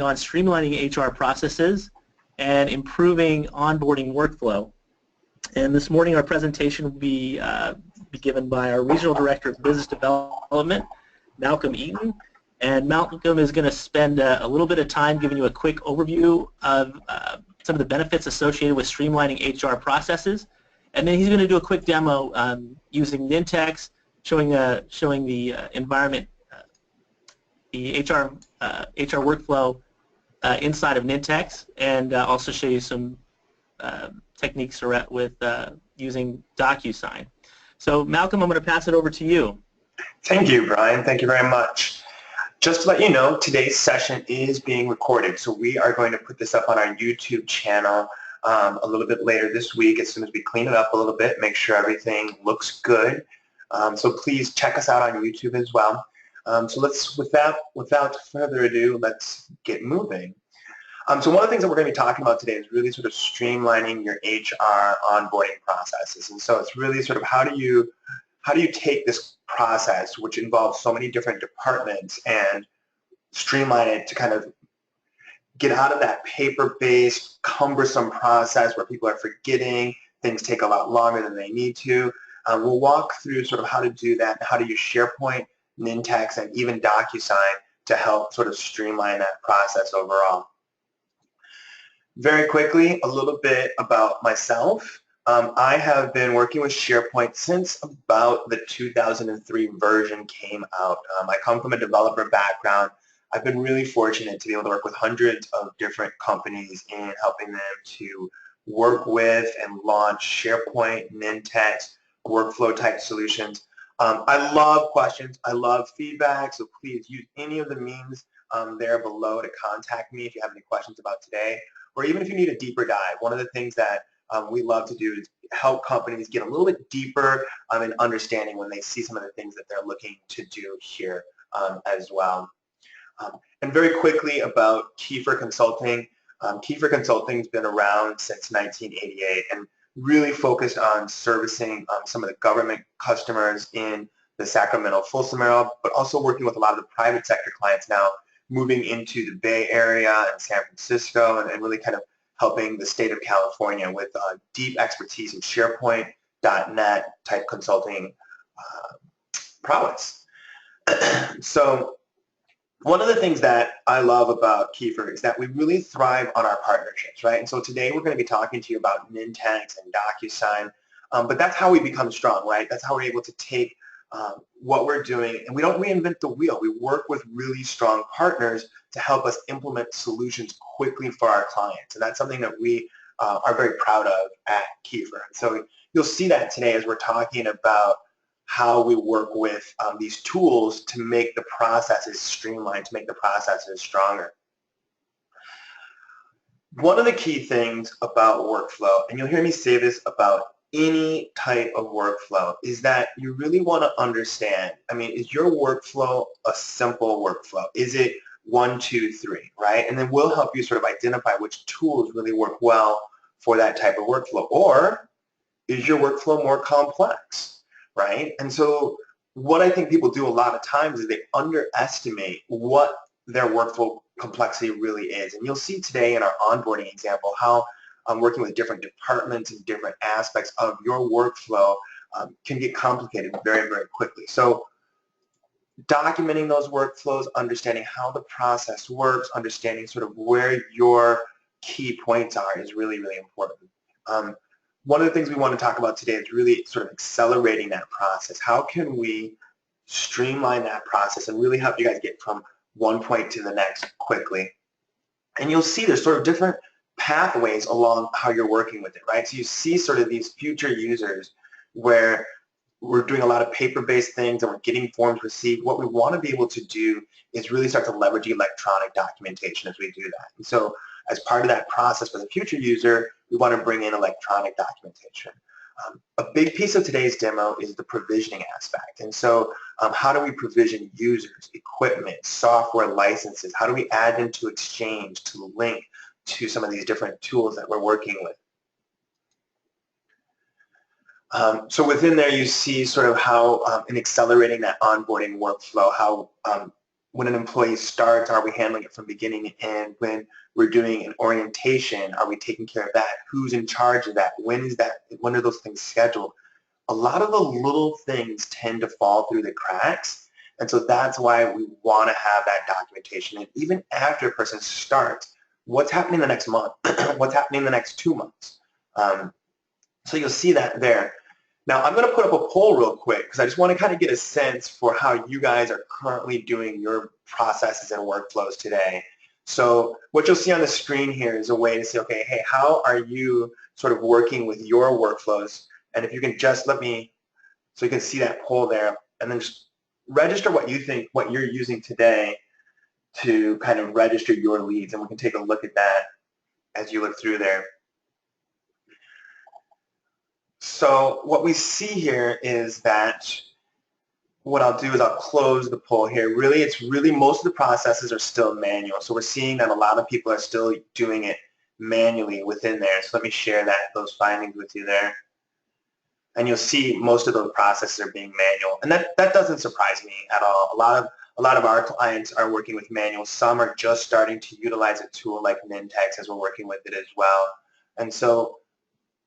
on streamlining HR processes and improving onboarding workflow. And this morning our presentation will be given by our Regional Director of Business Development, Malcolm Eaton. And Malcolm is going to spend a little bit of time giving you a quick overview of some of the benefits associated with streamlining HR processes. And then he's going to do a quick demo using Nintex, showing the environment, the HR workflow inside of Nintex, and also show you some techniques with using DocuSign. So Malcolm, I'm going to pass it over to you. Thank you, Brian. Thank you very much. Just to let you know, today's session is being recorded, so we are going to put this up on our YouTube channel a little bit later this week as soon as we clean it up a little bit, make sure everything looks good. So please check us out on YouTube as well. So let's, without further ado, let's get moving. So one of the things that we're going to be talking about today is really sort of streamlining your HR onboarding processes. And so it's really sort of how do you take this process, which involves so many different departments, and streamline it to kind of get out of that paper-based, cumbersome process where people are forgetting, things take a lot longer than they need to. We'll walk through sort of how to do that, and how to use SharePoint, Nintex, and even DocuSign to help sort of streamline that process overall. Very quickly, a little bit about myself. I have been working with SharePoint since about the 2003 version came out. I come from a developer background. I've been really fortunate to be able to work with hundreds of different companies in helping them to work with and launch SharePoint, Nintex, workflow type solutions. I love questions. I love feedback, so please use any of the means there below to contact me if you have any questions about today, or even if you need a deeper dive. One of the things that we love to do is help companies get a little bit deeper in understanding when they see some of the things that they're looking to do here as well. And very quickly about Kiefer Consulting. Kiefer Consulting has been around since 1988 and really focused on servicing some of the government customers in the Sacramento-Folsom area, but also working with a lot of the private sector clients now, moving into the Bay Area and San Francisco, and really kind of helping the state of California with deep expertise in SharePoint, .NET type consulting prowess. So one of the things that I love about Kiefer is that we really thrive on our partnerships, right? And so today we're going to be talking to you about Nintex and DocuSign, but that's how we become strong, right? That's how we're able to take what we're doing, and we don't reinvent the wheel. We work with really strong partners to help us implement solutions quickly for our clients, and that's something that we are very proud of at Kiefer. So you'll see that today as we're talking about how we work with these tools to make the processes streamlined, to make the processes stronger. One of the key things about workflow, and you'll hear me say this about any type of workflow, is that you really want to understand, I mean, is your workflow a simple workflow? Is it 1, 2, 3, right? And then we'll help you sort of identify which tools really work well for that type of workflow. Or is your workflow more complex, right? And so what I think people do a lot of times is they underestimate what their workflow complexity really is. And you'll see today in our onboarding example how working with different departments and different aspects of your workflow can get complicated very, very quickly. So documenting those workflows, understanding how the process works, understanding sort of where your key points are is really, really important. One of the things we want to talk about today is really sort of accelerating that process. How can we streamline that process and really help you guys get from one point to the next quickly? And you'll see there's sort of different pathways along how you're working with it, right? So you see sort of these future users where we're doing a lot of paper-based things and we're getting forms received. What we want to be able to do is really start to leverage electronic documentation as we do that. And so as part of that process for the future user, we want to bring in electronic documentation. A big piece of today's demo is the provisioning aspect. And so how do we provision users, equipment, software licenses? How do we add them to Exchange, to Link, to some of these different tools that we're working with? So within there you see sort of how in accelerating that onboarding workflow, how when an employee starts, are we handling it from beginning to end? When we're doing an orientation, are we taking care of that? Who's in charge of that? When is that? When are those things scheduled? A lot of the little things tend to fall through the cracks, and so that's why we want to have that documentation. And even after a person starts, what's happening the next month? What's happening the next 2 months? So you'll see that there. Now I'm going to put up a poll real quick because I just want to kind of get a sense for how you guys are currently doing your processes and workflows today. So what you'll see on the screen here is a way to say, okay, hey, how are you sort of working with your workflows? And if you can just let me, so you can see that poll there, and then just register what you think, what you're using today to kind of register your leads, and we can take a look at that as you look through there. So what we see here is that what I'll do is I'll close the poll here. Really, it's really most of the processes are still manual. So we're seeing that a lot of people are still doing it manually within there. So let me share those findings with you there. And you'll see most of those processes are being manual. And that doesn't surprise me at all. A lot of our clients are working with manual. Some are just starting to utilize a tool like Nintex as we're working with it as well. And so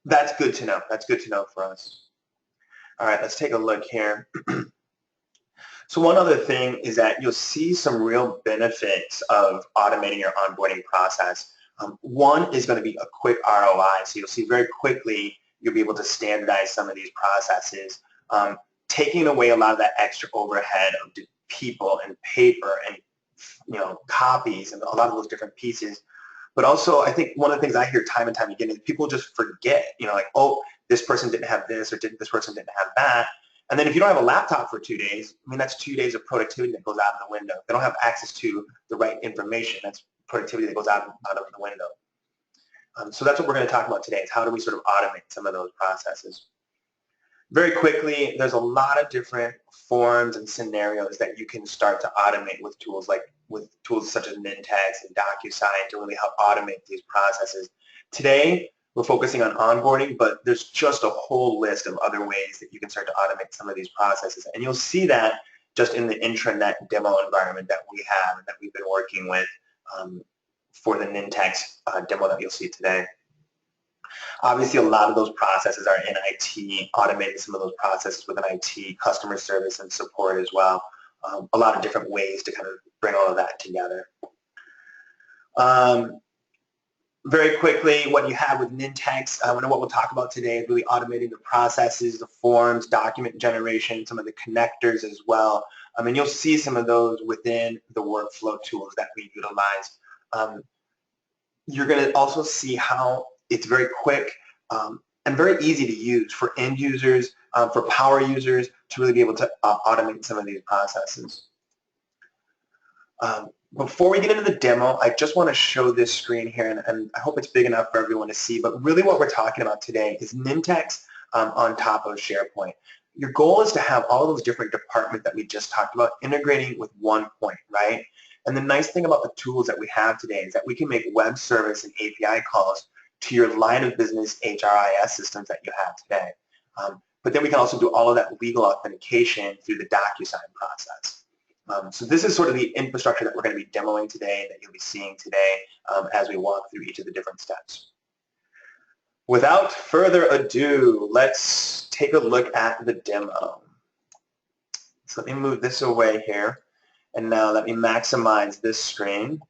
that's good to know. That's good to know for us. All right, let's take a look here. So one other thing is that you'll see some real benefits of automating your onboarding process. One is going to be a quick ROI. So you'll see very quickly you'll be able to standardize some of these processes, taking away a lot of that extra overhead of people and paper and copies and a lot of those different pieces. But also, I think one of the things I hear time and time again is people just forget, like, oh, this person didn't have this or this person didn't have that. And then if you don't have a laptop for 2 days, I mean, that's 2 days of productivity that goes out of the window. If they don't have access to the right information, that's productivity that goes out of the window. So that's what we're going to talk about today, is how do we sort of automate some of those processes. Very quickly, there's a lot of different forms and scenarios that you can start to automate with tools such as Nintex and DocuSign to really help automate these processes. Today, we're focusing on onboarding, but there's just a whole list of other ways that you can start to automate some of these processes. And you'll see that just in the intranet demo environment that we have and that we've been working with for the Nintex demo that you'll see today. Obviously, a lot of those processes are in IT, automating some of those processes within IT, customer service and support as well. A lot of different ways to kind of bring all of that together. Very quickly, what you have with Nintex, and what we'll talk about today is really automating the processes, the forms, document generation, some of the connectors as well. And you'll see some of those within the workflow tools that we utilize. You're going to also see how it's very quick and very easy to use for end users, for power users to really be able to automate some of these processes. Before we get into the demo, I just want to show this screen here, and I hope it's big enough for everyone to see, but really what we're talking about today is Nintex on top of SharePoint. Your goal is to have all those different departments that we just talked about integrating with one point, right? And the nice thing about the tools that we have today is that we can make web service and API calls to your line of business HRIS systems that you have today. But then we can also do all of that legal authentication through the DocuSign process. So this is sort of the infrastructure that we're going to be demoing today, that you'll be seeing today as we walk through each of the different steps. Without further ado, let's take a look at the demo. So let me move this away here. And now let me maximize this screen,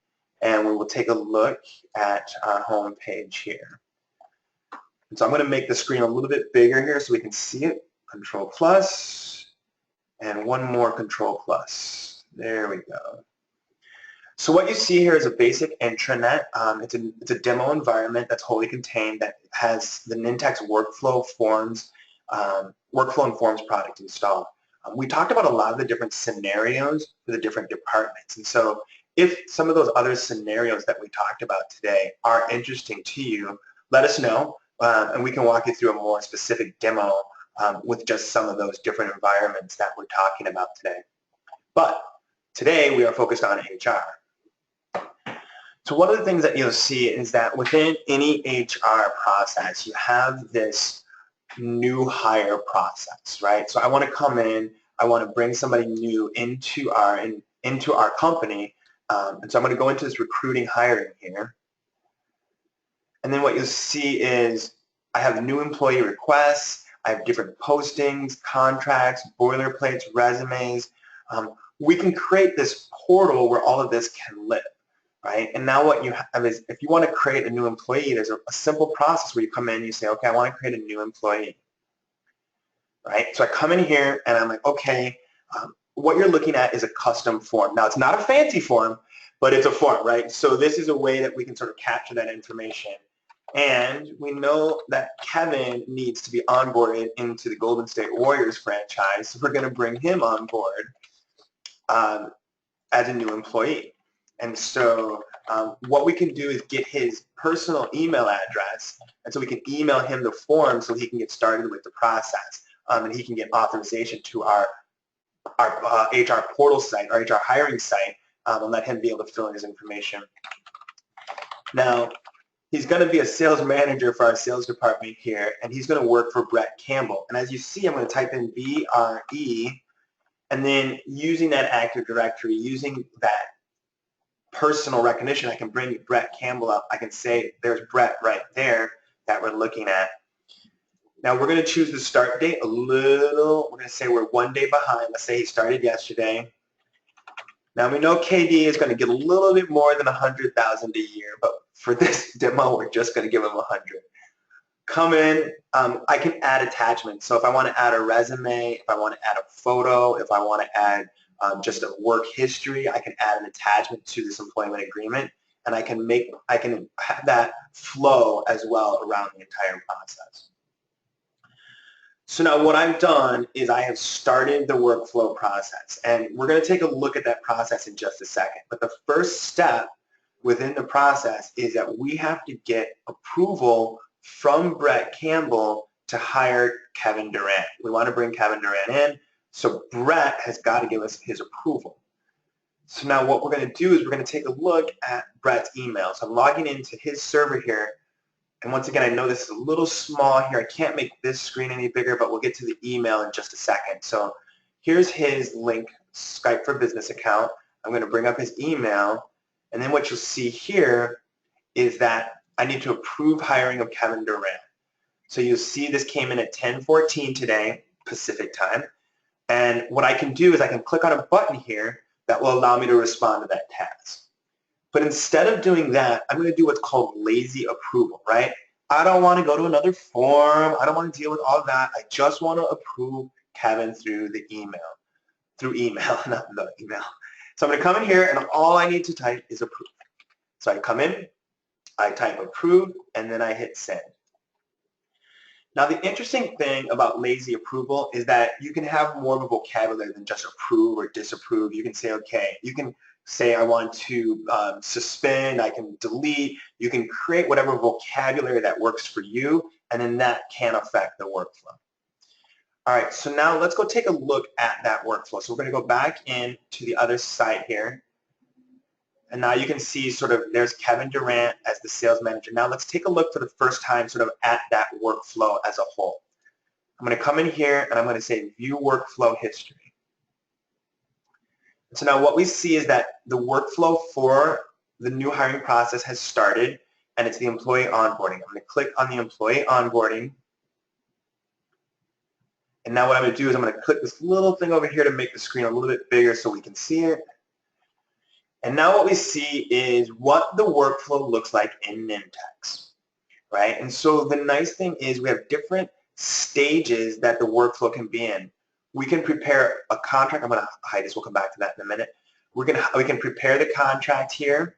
and we will take a look at our home page here. And so I'm going to make the screen a little bit bigger here so we can see it. Control plus, and one more Control plus. There we go. So what you see here is a basic intranet. It's a demo environment that's wholly contained that has the Nintex workflow and forms product installed. We talked about a lot of the different scenarios for the different departments. And so if some of those other scenarios that we talked about today are interesting to you, let us know, and we can walk you through a more specific demo with just some of those different environments that we're talking about today. But today we are focused on HR. So one of the things that you'll see is that within any HR process, you have this new hire process, right? So I want to come in, I want to bring somebody new into our into our company. And so I'm going to go into this recruiting hiring here. And then what you'll see is I have new employee requests. I have different postings, contracts, boilerplates, resumes. We can create this portal where all of this can live, right? And now what you have is, if you want to create a new employee, there's a simple process where you come in and you say, okay, I want to create a new employee, right? So I come in here and I'm like, okay, what you're looking at is a custom form. Now, it's not a fancy form, but it's a form, right? So this is a way that we can sort of capture that information. And we know that Kevin needs to be onboarded into the Golden State Warriors franchise, so we're going to bring him on board as a new employee. And so what we can do is get his personal email address, and so we can email him the form so he can get started with the process, and he can get authorization to our HR portal site, our HR hiring site, and let him be able to fill in his information. Now, he's going to be a sales manager for our sales department here, and he's going to work for Brett Campbell. And as you see, I'm going to type in BRE, and then using that Active Directory, using that personal recognition, I can bring Brett Campbell up. I can say, there's Brett right there that we're looking at. Now, we're going to choose the start date a little. We're going to say we're 1 day behind. Let's say he started yesterday. Now, we know KD is going to get a little bit more than $100,000 a year, but for this demo, we're just going to give him 100. Come in. I can add attachments. So if I want to add a resume, if I want to add a photo, if I want to add just a work history, I can add an attachment to this employment agreement, and I can have that flow as well around the entire process. So now what I've done is I have started the workflow process, and we're going to take a look at that process in just a second. But the first step within the process is that we have to get approval from Brett Campbell to hire Kevin Durant. We want to bring Kevin Durant in, so Brett has got to give us his approval. So now what we're going to do is we're going to take a look at Brett's email. So I'm logging into his server here. And once again, I know this is a little small here. I can't make this screen any bigger, but we'll get to the email in just a second. So here's his link, Skype for Business account. I'm going to bring up his email. And then what you'll see here is that I need to approve hiring of Kevin Durant. So you'll see this came in at 10:14 today, Pacific time. And what I can do is I can click on a button here that will allow me to respond to that task. But instead of doing that, I'm going to do what's called lazy approval, right? I don't want to go to another form. I don't want to deal with all of that. I just want to approve Kevin through the email. Through email, not the email. So I'm going to come in here, and all I need to type is approve. So I come in, I type approve, and then I hit send. Now, the interesting thing about lazy approval is that you can have more of a vocabulary than just approve or disapprove. You can say, okay, you can say I want to suspend, I can delete, you can create whatever vocabulary that works for you, and then that can affect the workflow. All right, so now let's go take a look at that workflow. So we're going to go back into the other site here, and now you can see sort of there's Kevin Durant as the sales manager. Now let's take a look for the first time sort of at that workflow as a whole. I'm going to come in here and I'm going to say view workflow history. So now what we see is that the workflow for the new hiring process has started, and it's the employee onboarding. I'm going to click on the employee onboarding. And now what I'm going to do is I'm going to click this little thing over here to make the screen a little bit bigger so we can see it. And now what we see is what the workflow looks like in Nintex, right? And so the nice thing is we have different stages that the workflow can be in. We can prepare a contract. I'm going to hide this. We'll come back to that in a minute. We can prepare the contract here.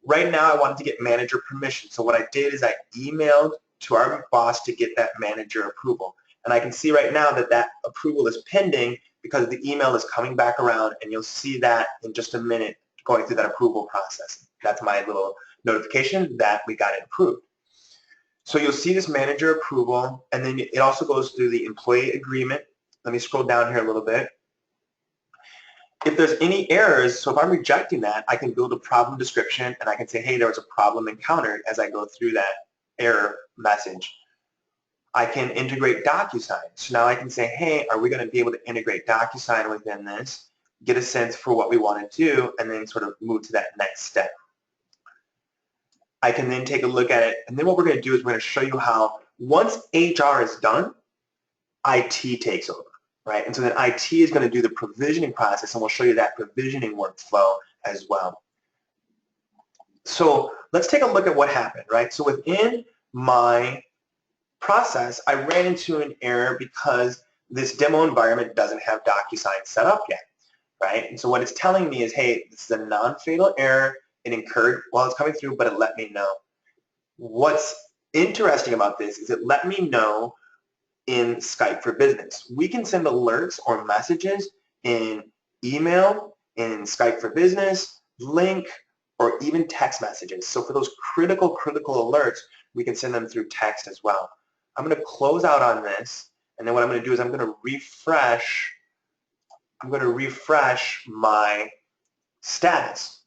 Right now, I wanted to get manager permission. So what I did is I emailed to our boss to get that manager approval. And I can see right now that that approval is pending because the email is coming back around, and you'll see that in just a minute going through that approval process. That's my little notification that we got it approved. So you'll see this manager approval, and then it also goes through the employee agreement. Let me scroll down here a little bit. If there's any errors, so if I'm rejecting that, I can build a problem description, and I can say, hey, there was a problem encountered as I go through that error message. I can integrate DocuSign. So now I can say, hey, are we going to be able to integrate DocuSign within this? get a sense for what we want to do, and then sort of move to that next step. I can then take a look at it, and then what we're going to do is we're going to show you how once HR is done, IT takes over, right? And so then IT is going to do the provisioning process, and we'll show you that provisioning workflow as well. So let's take a look at what happened, right? So within my process, I ran into an error because this demo environment doesn't have DocuSign set up yet, right? And so what it's telling me is, hey, this is a non-fatal error. It incurred while it's coming through, but it let me know. What's interesting about this is it let me know in Skype for Business. We can send alerts or messages in email, in Skype for Business, link, or even text messages. So for those critical alerts, we can send them through text as well. I'm going to close out on this, and then what I'm going to do is I'm going to refresh my status.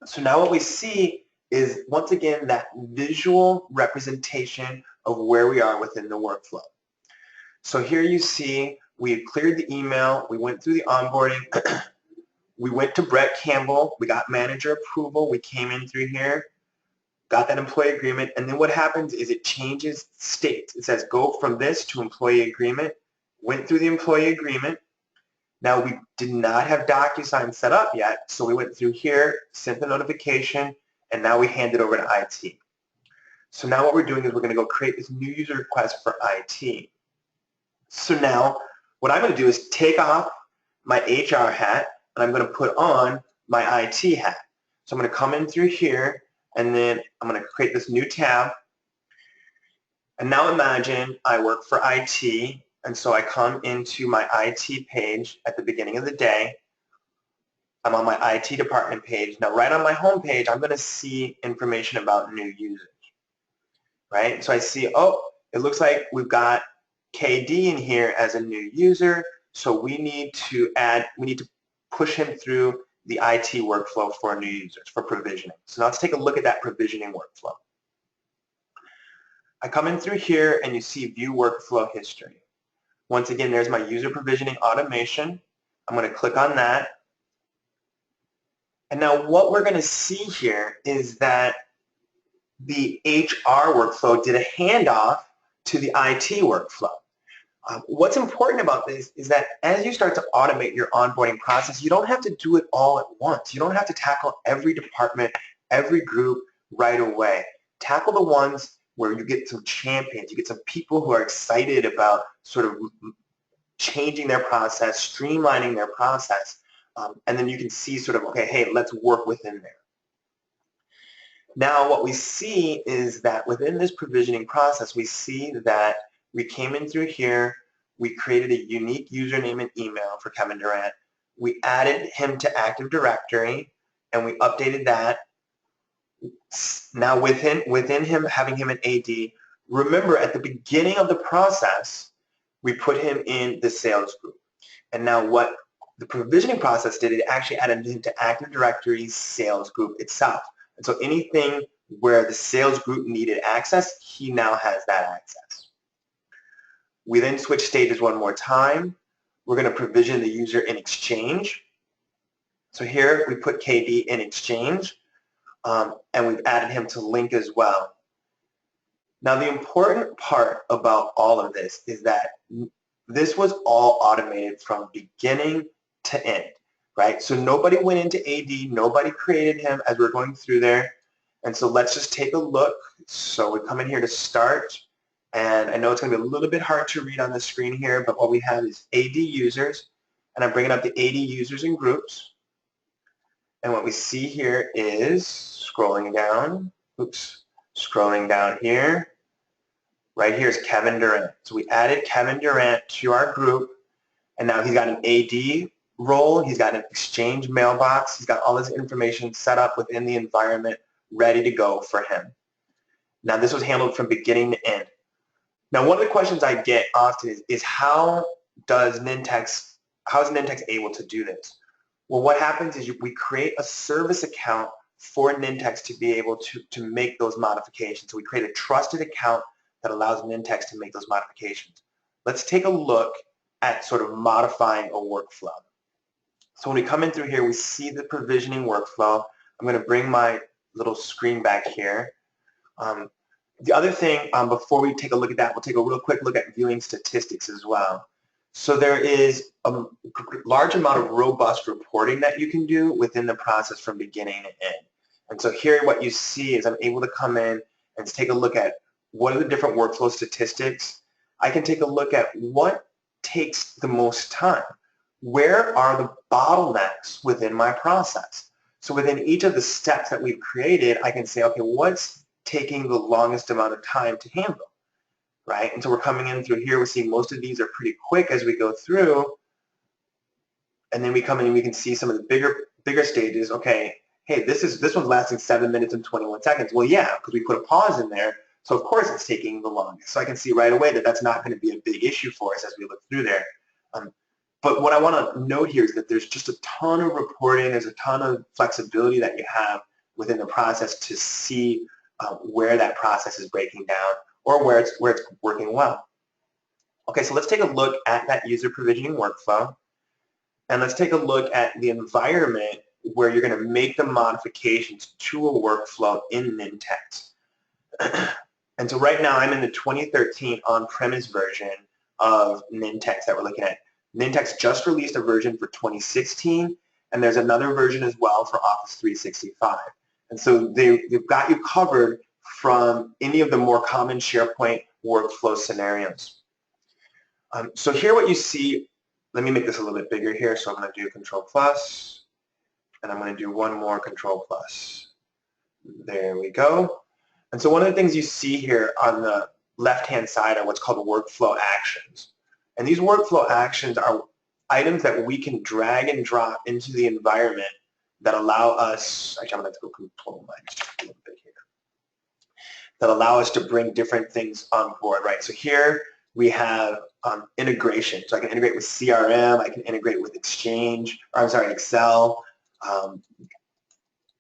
So now what we see is, once again, that visual representation of where we are within the workflow. So here you see we've cleared the email, we went through the onboarding, we went to Brett Campbell, we got manager approval, we came in through here, got that employee agreement, and then what happens is it changes state. It says go from this to employee agreement, went through the employee agreement. Now we did not have DocuSign set up yet, so we went through here, sent the notification, and now we hand it over to IT. So now what we're doing is we're going to go create this new user request for IT. So now what I'm going to do is take off my HR hat, and I'm going to put on my IT hat. So I'm going to come in through here, and then I'm going to create this new tab. And now imagine I work for IT, and so I come into my IT page at the beginning of the day. I'm on my IT department page. Now right on my home page, I'm going to see information about new users, right? So I see, oh, it looks like we've got KD in here as a new user, so we need to push him through the IT workflow for new users, for provisioning. So now let's take a look at that provisioning workflow. I come in through here and you see view workflow history. Once again, there's my user provisioning automation. I'm going to click on that. And now what we're going to see here is that the HR workflow did a handoff to the IT workflow. What's important about this is that as you start to automate your onboarding process, you don't have to do it all at once. You don't have to tackle every department, every group right away. Tackle the ones where you get some champions, you get some people who are excited about sort of changing their process, streamlining their process, and then you can see sort of, okay, hey, let's work within there. Now what we see is that within this provisioning process, we see that we came in through here, we created a unique username and email for Kevin Durant, we added him to Active Directory, and we updated that. Now within him, having him an AD, remember at the beginning of the process, we put him in the sales group. And now what the provisioning process did, it actually added him to Active Directory's sales group itself. And so anything where the sales group needed access, he now has that access. We then switch stages one more time. We're going to provision the user in Exchange. So here we put KD in Exchange, and we've added him to Link as well. Now the important part about all of this is that this was all automated from beginning to end, right? So nobody went into AD, nobody created him as we're going through there. And so let's just take a look. So we come in here to start, and I know it's going to be a little bit hard to read on the screen here, but what we have is AD users, and I'm bringing up the AD users and groups. And what we see here is scrolling down, scrolling down here. Right here is Kevin Durant. So we added Kevin Durant to our group, and now he's got an AD role, he's got an Exchange mailbox, he's got all his information set up within the environment, ready to go for him. Now this was handled from beginning to end. Now one of the questions I get often is how is Nintex able to do this? Well, what happens is we create a service account for Nintex to be able to make those modifications. So we create a trusted account that allows Nintex to make those modifications. Let's take a look at sort of modifying a workflow. So when we come in through here, we see the provisioning workflow. I'm going to bring my little screen back here. The other thing, before we take a look at that, we'll take a real quick look at viewing statistics as well. So there is a large amount of robust reporting that you can do within the process from beginning to end. And so here what you see is I'm able to come in and take a look at what are the different workflow statistics. I can take a look at what takes the most time. Where are the bottlenecks within my process? So within each of the steps that we've created, I can say, okay, what's taking the longest amount of time to handle, right? And so we're coming in through here, we're seeing most of these are pretty quick as we go through, and then we come in and we can see some of the bigger stages. Okay, hey, this one's lasting 7 minutes and 21 seconds. Well, yeah, because we put a pause in there, so of course it's taking the longest. So I can see right away that that's not going to be a big issue for us as we look through there. But what I want to note here is that there's just a ton of reporting, there's a ton of flexibility that you have within the process to see where that process is breaking down or where it's working well. Okay, so let's take a look at that user provisioning workflow, and let's take a look at the environment where you're going to make the modifications to a workflow in Nintex. And so right now I'm in the 2013 on-premise version of Nintex that we're looking at. Nintex just released a version for 2016, and there's another version as well for Office 365. And so they've got you covered from any of the more common SharePoint workflow scenarios. So here what you see, let me make this a little bit bigger here. So I'm going to do Control Plus, and I'm going to do one more Control Plus. There we go. And so one of the things you see here on the left-hand side are what's called workflow actions. And these workflow actions are items that we can drag and drop into the environment that allow us, actually I'm going to go Control minus a little bit here, that allow us to bring different things on board, right? So here we have integration. So I can integrate with CRM, I can integrate with Exchange, or I'm sorry, Excel,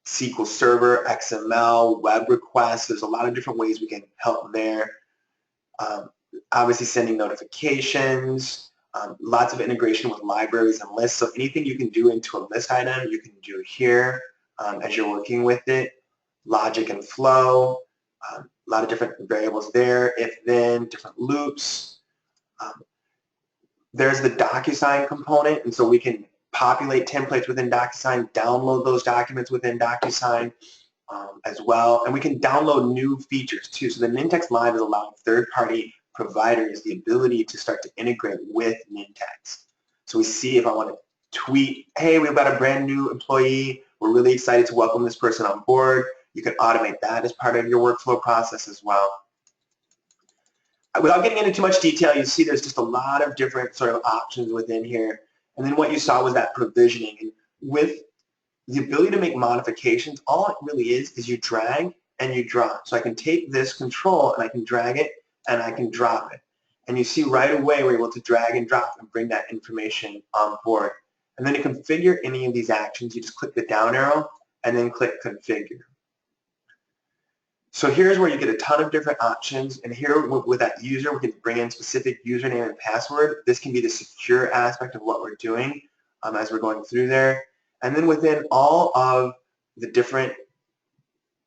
SQL Server, XML, web requests. There's a lot of different ways we can help there. Obviously sending notifications, lots of integration with libraries and lists. So anything you can do into a list item, you can do here as you're working with it. Logic and flow, a lot of different variables there. If then, different loops. There's the DocuSign component, and so we can populate templates within DocuSign, download those documents within DocuSign as well, and we can download new features too. So the Nintex Live is allowing third-party providers the ability to start to integrate with Nintex. So we see if I want to tweet, hey, we've got a brand new employee, we're really excited to welcome this person on board. You can automate that as part of your workflow process as well. Without getting into too much detail, you see there's just a lot of different sort of options within here. And then what you saw was that provisioning. And with the ability to make modifications, all it really is you drag and you drop. So I can take this control and I can drag it and I can drop it. And you see right away we're able to drag and drop and bring that information on board. And then to configure any of these actions, you just click the down arrow and then click configure. So here's where you get a ton of different options, and here with that user, we can bring in specific username and password. This can be the secure aspect of what we're doing as we're going through there. And then within all of the different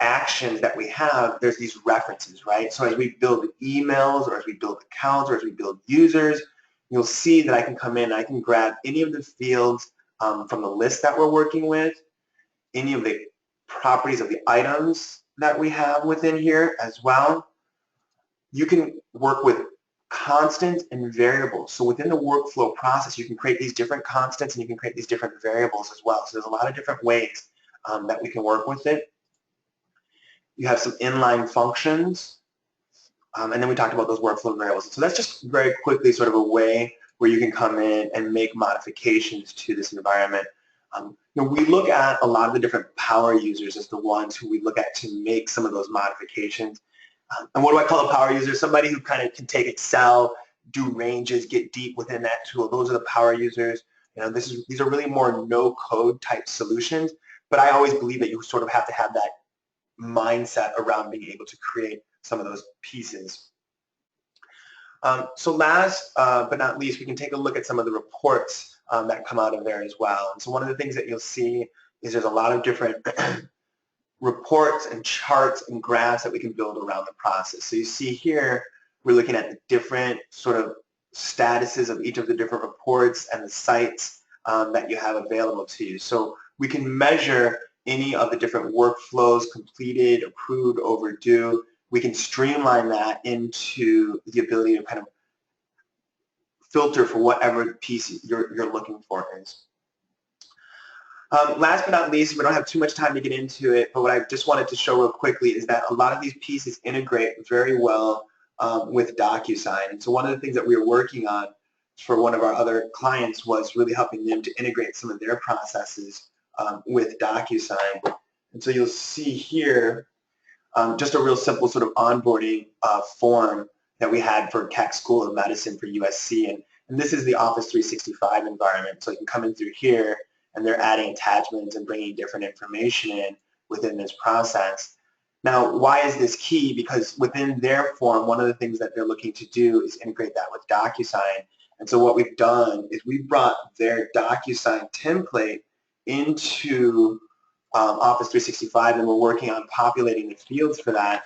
actions that we have, there's these references, right? So as we build emails, or as we build accounts, or as we build users, you'll see that I can come in and I can grab any of the fields from the list that we're working with, any of the properties of the items that we have within here as well. You can work with constants and variables. So within the workflow process, you can create these different constants and you can create these different variables as well. So there's a lot of different ways that we can work with it. You have some inline functions, and then we talked about those workflow variables. So that's just very quickly sort of a way where you can come in and make modifications to this environment. We look at a lot of the different power users as the ones who we look at to make some of those modifications. And what do I call a power user? Somebody who kind of can take Excel, do ranges, get deep within that tool. Those are the power users. These are really more no-code type solutions, but I always believe that you sort of have to have that mindset around being able to create some of those pieces. So last but not least, we can take a look at some of the reports that come out of there as well. And so one of the things that you'll see is there's a lot of different reports and charts and graphs that we can build around the process. So you see here, we're looking at the different sort of statuses of each of the different reports and the sites that you have available to you. So we can measure any of the different workflows, completed, approved, overdue. We can streamline that into the ability to kind of filter for whatever piece you're looking for is. Last but not least, we don't have too much time to get into it, but what I just wanted to show real quickly is that a lot of these pieces integrate very well with DocuSign. And so one of the things that we were working on for one of our other clients was really helping them to integrate some of their processes with DocuSign. And so you'll see here just a real simple sort of onboarding form that we had for Keck School of Medicine for USC. And this is the Office 365 environment. So you can come in through here, and they're adding attachments and bringing different information in within this process. Now, why is this key? Because within their form, one of the things that they're looking to do is integrate that with DocuSign. And so what we've done is we brought their DocuSign template into Office 365, and we're working on populating the fields for that,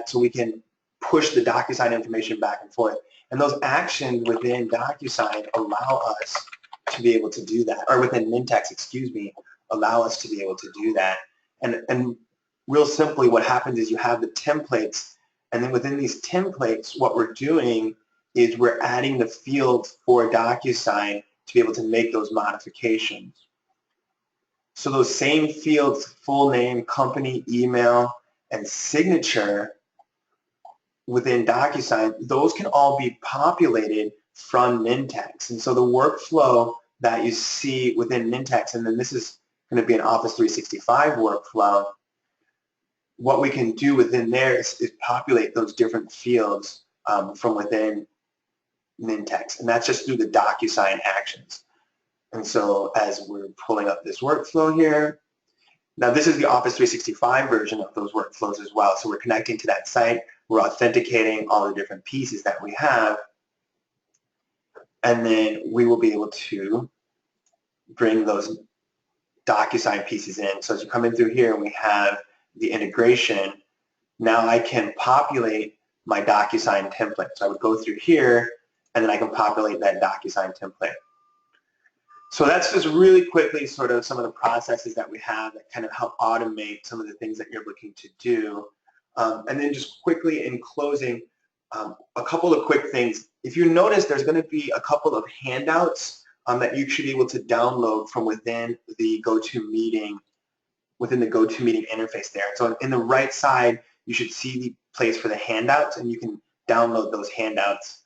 so we can push the DocuSign information back and forth. And those actions within DocuSign allow us to be able to do that, or within Nintex, excuse me, allow us to be able to do that. And real simply, what happens is you have the templates, and then within these templates, what we're doing is we're adding the fields for DocuSign to be able to make those modifications. So those same fields, full name, company, email, and signature within DocuSign, those can all be populated from Nintex. And so the workflow that you see within Nintex, and then this is going to be an Office 365 workflow, what we can do within there is populate those different fields from within Nintex. And that's just through the DocuSign actions. And so as we're pulling up this workflow here, now this is the Office 365 version of those workflows as well. So we're connecting to that site. We're authenticating all the different pieces that we have, and then we will be able to bring those DocuSign pieces in. So as you come in through here and we have the integration, now I can populate my DocuSign template. So I would go through here, and then I can populate that DocuSign template. So that's just really quickly sort of some of the processes that we have that kind of help automate some of the things that you're looking to do. And then just quickly in closing, a couple of quick things. If you notice, there's going to be a couple of handouts that you should be able to download from within the GoToMeeting, interface there. So in the right side, you should see the place for the handouts, and you can download those handouts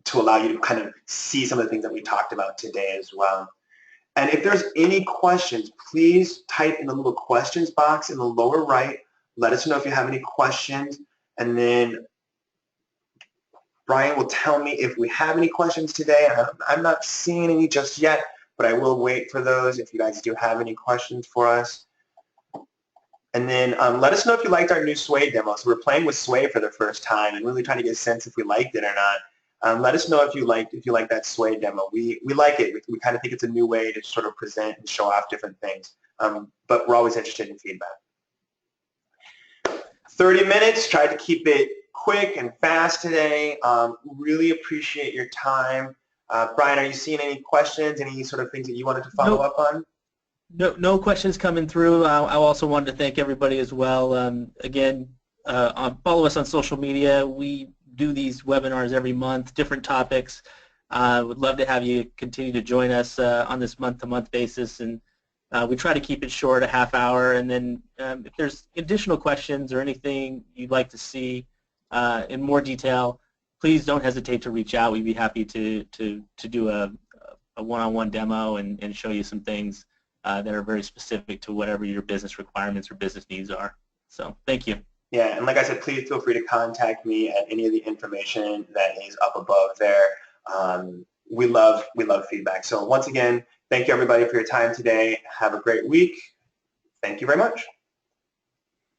to allow you to kind of see some of the things that we talked about today as well. And if there's any questions, please type in the little questions box in the lower right. Let us know if you have any questions, and then Brian will tell me if we have any questions today. I'm not seeing any just yet, but I will wait for those if you guys do have any questions for us. And then let us know if you liked our new Sway demo. So we're playing with Sway for the first time and really trying to get a sense if we liked it or not. Let us know if you like that Sway demo. We like it. We kind of think it's a new way to sort of present and show off different things. But we're always interested in feedback. 30 minutes. Tried to keep it quick and fast today. Really appreciate your time. Brian, are you seeing any questions? Any sort of things that you wanted to follow up on? No questions coming through. I also wanted to thank everybody as well. Again, follow us on social media. We do these webinars every month, different topics. Would love to have you continue to join us on this month-to-month basis, and we try to keep it short, a half hour, and then if there's additional questions or anything you'd like to see in more detail, please don't hesitate to reach out. We'd be happy to do a one-on-one demo and show you some things that are very specific to whatever your business requirements or business needs are. So thank you. Yeah, and like I said, please feel free to contact me at any of the information that is up above there. We love feedback. So once again, thank you everybody for your time today. Have a great week. Thank you very much.